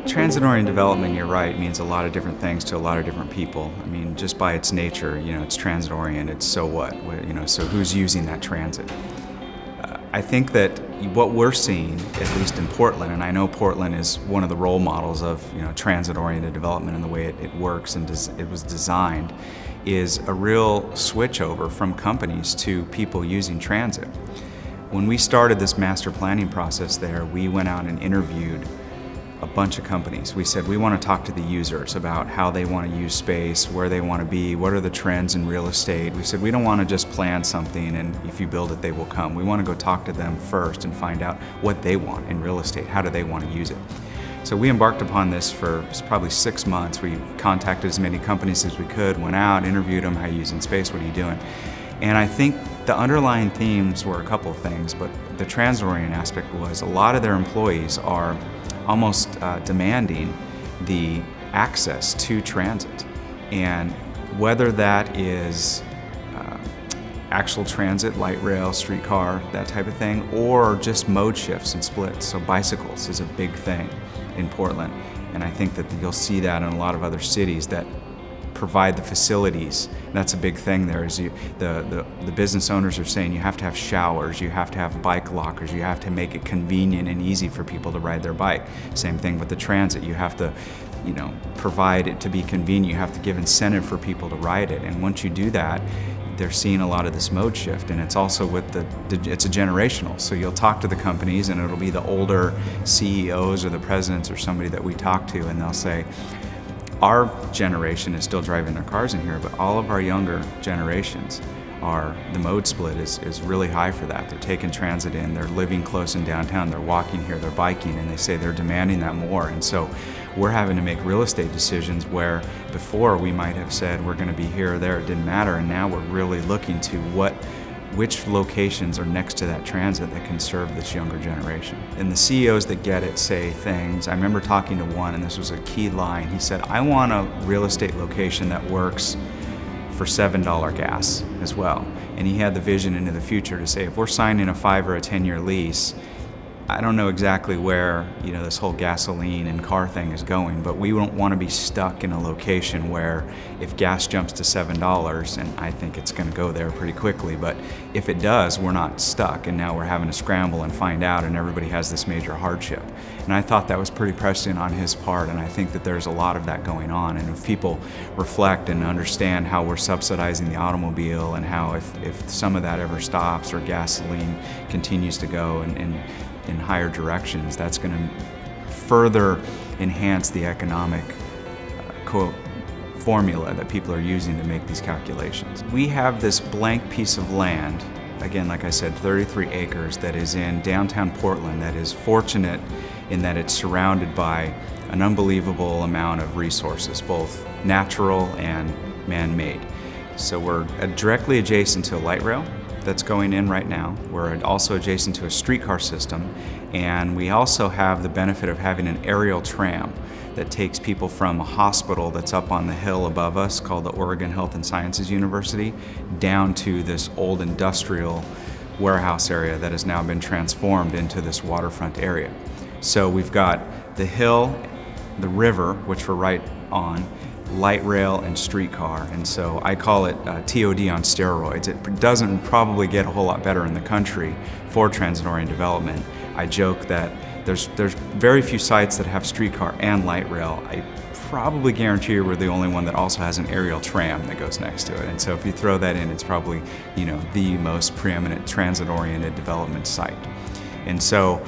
Transit-oriented development, you're right, means a lot of different things to a lot of different people. I mean, just by its nature, it's transit-oriented, so what? So who's using that transit? I think that what we're seeing, at least in Portland, and I know Portland is one of the role models of transit-oriented development and the way it works and it was designed, is a real switchover from companies to people using transit. When we started this master planning process there, we went out and interviewed a bunch of companies. We said we want to talk to the users about how they want to use space, where they want to be, what are the trends in real estate. We said we don't want to just plan something and if you build it they will come. We want to go talk to them first and find out what they want in real estate, how do they want to use it. So we embarked upon this for probably 6 months. We contacted as many companies as we could, went out, interviewed them, how are you using space, what are you doing? And I think the underlying themes were a couple of things, but the transit-oriented aspect was a lot of their employees are almost demanding the access to transit. And whether that is actual transit, light rail, streetcar, that type of thing, or just mode shifts and splits. So bicycles is a big thing in Portland. And I think that you'll see that in a lot of other cities that provide the facilities. That's a big thing there, is the business owners are saying you have to have showers, you have to have bike lockers, you have to make it convenient and easy for people to ride their bike. Same thing with the transit, you have to provide it to be convenient, you have to give incentive for people to ride it. And once you do that, they're seeing a lot of this mode shift, and it's also with it's a generational. So you'll talk to the companies and it'll be the older CEOs or the presidents or somebody that we talk to, and they'll say, our generation is still driving their cars in here, but all of our younger generations the mode split is really high for that. They're taking transit in, they're living close in downtown, they're walking here, they're biking, and they say they're demanding that more. And so we're having to make real estate decisions where before we might have said we're going to be here or there, it didn't matter, and now we're really looking to which locations are next to that transit that can serve this younger generation. And the CEOs that get it say things. I remember talking to one, and this was a key line. He said, I want a real estate location that works for $7 gas as well. And he had the vision into the future to say, if we're signing a 5 or a 10-year lease, I don't know exactly where this whole gasoline and car thing is going, but we don't want to be stuck in a location where if gas jumps to $7, and I think it's going to go there pretty quickly, but if it does, we're not stuck, and now we're having to scramble and find out, and everybody has this major hardship. And I thought that was pretty prescient on his part, and I think that there's a lot of that going on. And if people reflect and understand how we're subsidizing the automobile, and how if some of that ever stops or gasoline continues to go in higher directions, that's going to further enhance the economic formula that people are using to make these calculations. We have this blank piece of land, again, like I said, 33 acres, that is in downtown Portland, that is fortunate in that it's surrounded by an unbelievable amount of resources, both natural and man-made. So we're directly adjacent to a light rail that's going in right now. We're also adjacent to a streetcar system, and we also have the benefit of having an aerial tram that takes people from a hospital that's up on the hill above us called the Oregon Health and Sciences University down to this old industrial warehouse area that has now been transformed into this waterfront area. So we've got the hill, the river, which we're right on, light rail and streetcar, and so I call it TOD on steroids. It doesn't probably get a whole lot better in the country for transit-oriented development. I joke that there's very few sites that have streetcar and light rail. I probably guarantee you we're the only one that also has an aerial tram that goes next to it, and so if you throw that in, it's probably the most preeminent transit-oriented development site. And so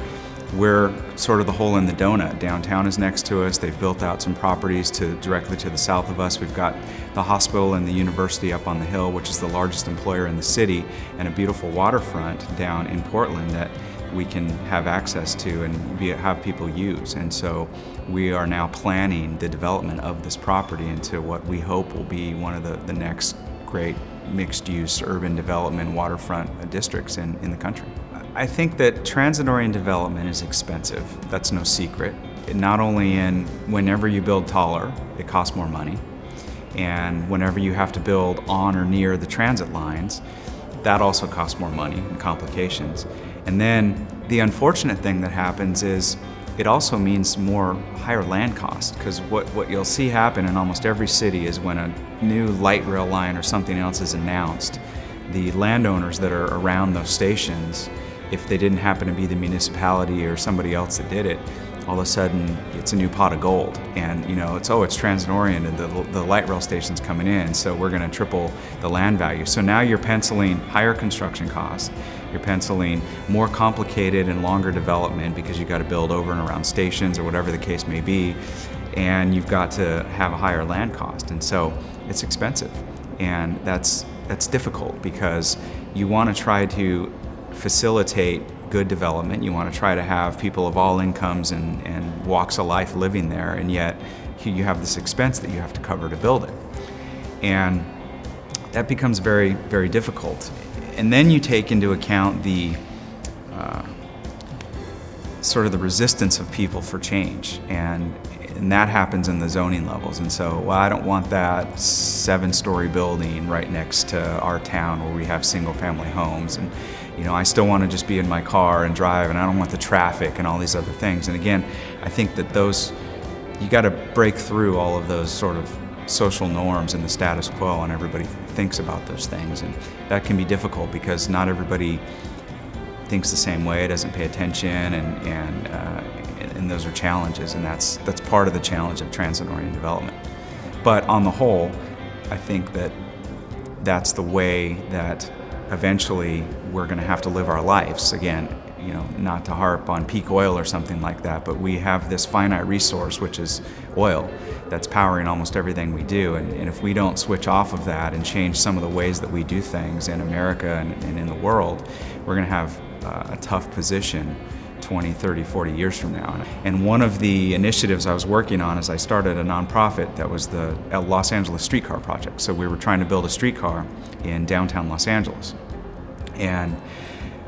we're sort of the hole in the donut. Downtown is next to us. They've built out some properties directly to the south of us. We've got the hospital and the university up on the hill, which is the largest employer in the city, and a beautiful waterfront down in Portland that we can have access to and have people use. And so we are now planning the development of this property into what we hope will be one of the next great mixed-use urban development waterfront districts in the country. I think that transit-oriented development is expensive. That's no secret. Not only whenever you build taller, it costs more money. And whenever you have to build on or near the transit lines, that also costs more money and complications. And then the unfortunate thing that happens is it also means higher land costs, because what you'll see happen in almost every city is when a new light rail line or something else is announced, the landowners that are around those stations, if they didn't happen to be the municipality or somebody else that did it, all of a sudden it's a new pot of gold. And it's transit-oriented, the light rail station's coming in, so we're going to triple the land value. So now you're penciling higher construction costs, you're penciling more complicated and longer development because you've got to build over and around stations or whatever the case may be, and you've got to have a higher land cost. And so it's expensive, and that's difficult because you want to try to facilitate good development. You want to try to have people of all incomes and walks of life living there, and yet you have this expense that you have to cover to build it. And that becomes very, very difficult. And then you take into account the sort of the resistance of people for change, and that happens in the zoning levels. And so, well, I don't want that 7-story building right next to our town where we have single-family homes, and I still want to just be in my car and drive, and I don't want the traffic and all these other things. And again, I think that you got to break through all of those sort of social norms and the status quo, and everybody thinks about those things, and that can be difficult because not everybody thinks the same way, doesn't pay attention, and those are challenges, and that's part of the challenge of transit-oriented development. But on the whole, I think that that's the way that eventually we're going to have to live our lives. Again, not to harp on peak oil or something like that, but we have this finite resource, which is oil, that's powering almost everything we do. And if we don't switch off of that and change some of the ways that we do things in America and in the world, we're going to have a tough position 20, 30, 40 years from now. And one of the initiatives I was working on is I started a nonprofit that was the Los Angeles Streetcar Project. So we were trying to build a streetcar in downtown Los Angeles. And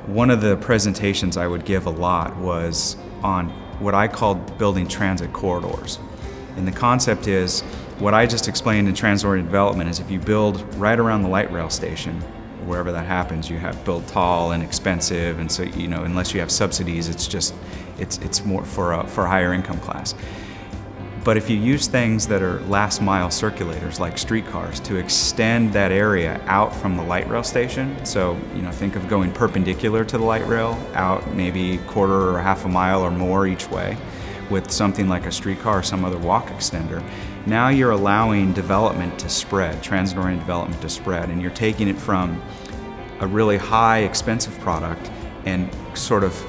one of the presentations I would give a lot was on what I called building transit corridors. And the concept is, what I just explained in transit-oriented development is if you build right around the light rail station, wherever that happens, you have built tall and expensive, and so unless you have subsidies, it's more for a higher income class. But if you use things that are last mile circulators like streetcars to extend that area out from the light rail station, so think of going perpendicular to the light rail out maybe 1/4 or 1/2 mile or more each way with something like a streetcar or some other walk extender, now you're allowing development to spread, transit-oriented development to spread, and you're taking it from a really high expensive product and sort of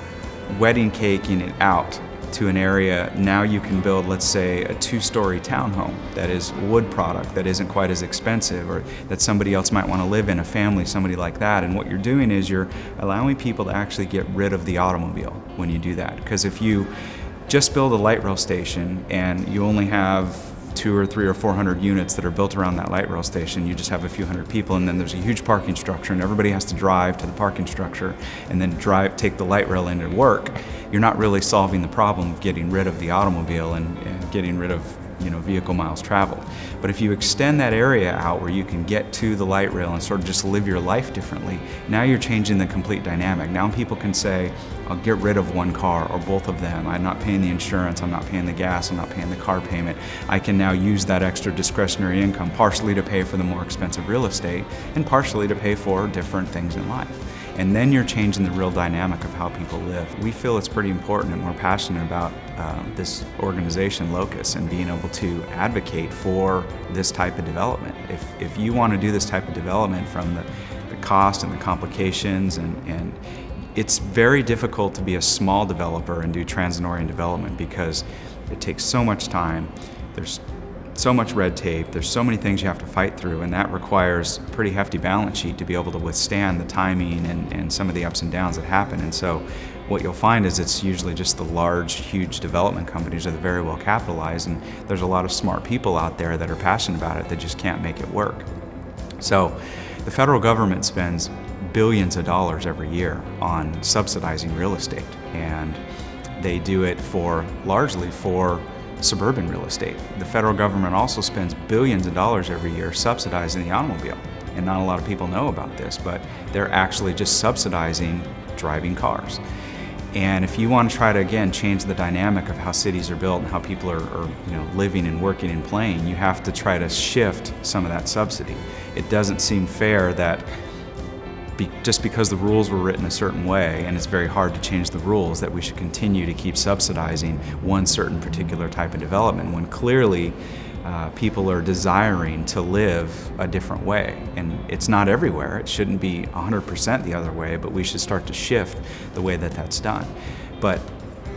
wedding caking it out to an area. Now you can build, let's say, a 2-story townhome that is wood product, that isn't quite as expensive, or that somebody else might want to live in, a family, somebody like that. And what you're doing is you're allowing people to actually get rid of the automobile when you do that. Because if you just build a light rail station and you only have 200 or 300 or 400 units that are built around that light rail station, you just have a few hundred people, and then there's a huge parking structure, and everybody has to drive to the parking structure and then take the light rail in to work. You're not really solving the problem of getting rid of the automobile and getting rid of vehicle miles traveled. But if you extend that area out where you can get to the light rail and sort of just live your life differently, now you're changing the complete dynamic. Now people can say, I'll get rid of one car or both of them. I'm not paying the insurance, I'm not paying the gas, I'm not paying the car payment. I can now use that extra discretionary income partially to pay for the more expensive real estate and partially to pay for different things in life. And then you're changing the real dynamic of how people live. We feel it's pretty important, and we're passionate about this organization, LOCUS, and being able to advocate for this type of development. If you want to do this type of development, from the cost and the complications, and it's very difficult to be a small developer and do transit-oriented development because it takes so much time. There's so much red tape, there's so many things you have to fight through, and that requires a pretty hefty balance sheet to be able to withstand the timing and some of the ups and downs that happen. And so what you'll find is it's usually just the large, huge development companies that are very well capitalized, and there's a lot of smart people out there that are passionate about it that just can't make it work. So the federal government spends billions of dollars every year on subsidizing real estate, and they do it largely for suburban real estate. The federal government also spends billions of dollars every year subsidizing the automobile. And not a lot of people know about this, but they're actually just subsidizing driving cars. And if you want to try to, again, change the dynamic of how cities are built and how people are living and working and playing, you have to try to shift some of that subsidy. It doesn't seem fair that just because the rules were written a certain way, and it's very hard to change the rules, that we should continue to keep subsidizing one certain particular type of development when clearly people are desiring to live a different way. And it's not everywhere. It shouldn't be 100% the other way, but we should start to shift the way that that's done. But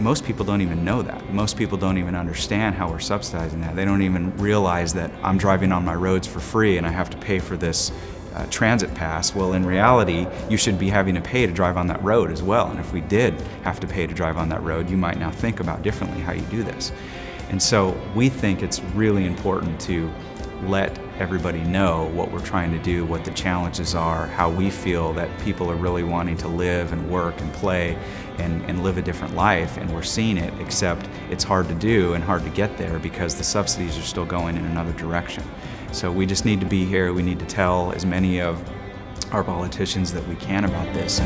most people don't even know that. Most people don't even understand how we're subsidizing that. They don't even realize that I'm driving on my roads for free and I have to pay for this transit pass. Well, in reality, you should be having to pay to drive on that road as well. And if we did have to pay to drive on that road, you might now think about differently how you do this. And so we think it's really important to let everybody know what we're trying to do, what the challenges are, how we feel that people are really wanting to live and work and play and live a different life, and we're seeing it, except it's hard to do and hard to get there because the subsidies are still going in another direction. So we just need to be here, we need to tell as many of our politicians that we can about this.